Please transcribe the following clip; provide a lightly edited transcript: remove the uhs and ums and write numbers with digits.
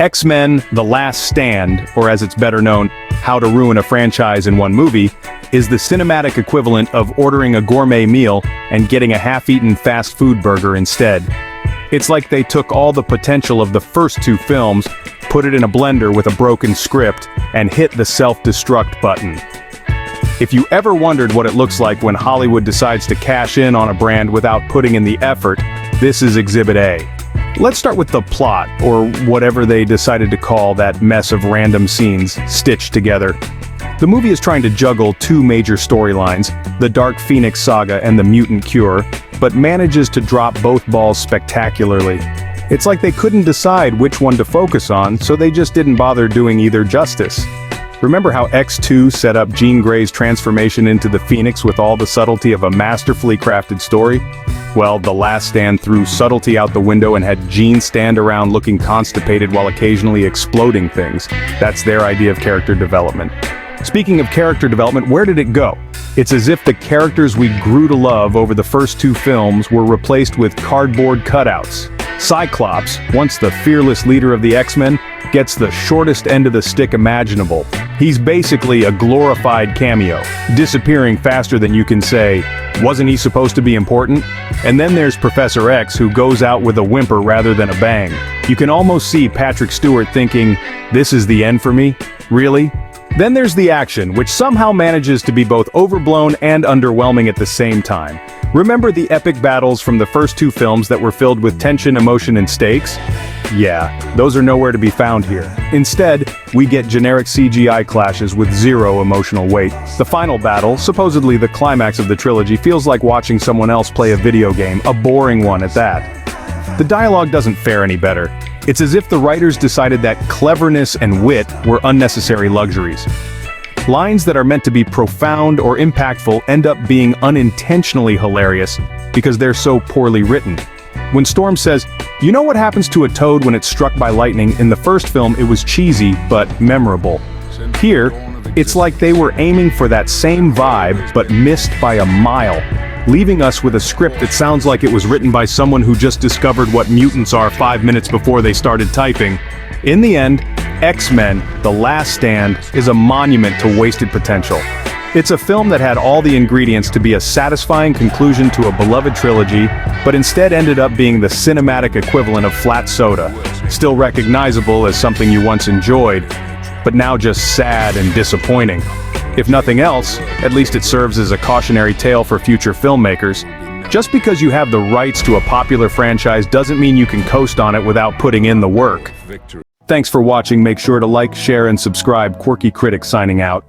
X-Men: The Last Stand, or as it's better known, How to Ruin a Franchise in One Movie, is the cinematic equivalent of ordering a gourmet meal and getting a half-eaten fast food burger instead. It's like they took all the potential of the first two films, put it in a blender with a broken script, and hit the self-destruct button. If you ever wondered what it looks like when Hollywood decides to cash in on a brand without putting in the effort, this is Exhibit A. Let's start with the plot, or whatever they decided to call that mess of random scenes stitched together. The movie is trying to juggle two major storylines, the Dark Phoenix saga and the mutant cure, but manages to drop both balls spectacularly. It's like they couldn't decide which one to focus on, so they just didn't bother doing either justice. Remember how X2 set up Jean Grey's transformation into the Phoenix with all the subtlety of a masterfully crafted story? Well, The Last Stand threw subtlety out the window and had Jean stand around looking constipated while occasionally exploding things. That's their idea of character development. Speaking of character development, where did it go? It's as if the characters we grew to love over the first two films were replaced with cardboard cutouts. Cyclops, once the fearless leader of the X-Men, gets the shortest end of the stick imaginable. He's basically a glorified cameo, disappearing faster than you can say, "Wasn't he supposed to be important?" And then there's Professor X, who goes out with a whimper rather than a bang. You can almost see Patrick Stewart thinking, "This is the end for me? Really?" Then there's the action, which somehow manages to be both overblown and underwhelming at the same time. Remember the epic battles from the first two films that were filled with tension, emotion, and stakes? Yeah, those are nowhere to be found here. Instead, we get generic CGI clashes with zero emotional weight. The final battle, supposedly the climax of the trilogy, feels like watching someone else play a video game, a boring one at that. The dialogue doesn't fare any better. It's as if the writers decided that cleverness and wit were unnecessary luxuries. Lines that are meant to be profound or impactful end up being unintentionally hilarious because they're so poorly written. When Storm says, "You know what happens to a toad when it's struck by lightning?" In the first film, it was cheesy but memorable. Here, it's like they were aiming for that same vibe but missed by a mile, leaving us with a script that sounds like it was written by someone who just discovered what mutants are 5 minutes before they started typing. In the end, X-Men: The Last Stand is a monument to wasted potential. It's a film that had all the ingredients to be a satisfying conclusion to a beloved trilogy, but instead ended up being the cinematic equivalent of flat soda. Still recognizable as something you once enjoyed, but now just sad and disappointing. If nothing else, at least it serves as a cautionary tale for future filmmakers. Just because you have the rights to a popular franchise doesn't mean you can coast on it without putting in the work. Thanks for watching. Make sure to like, share, and subscribe. Quirky Critic signing out.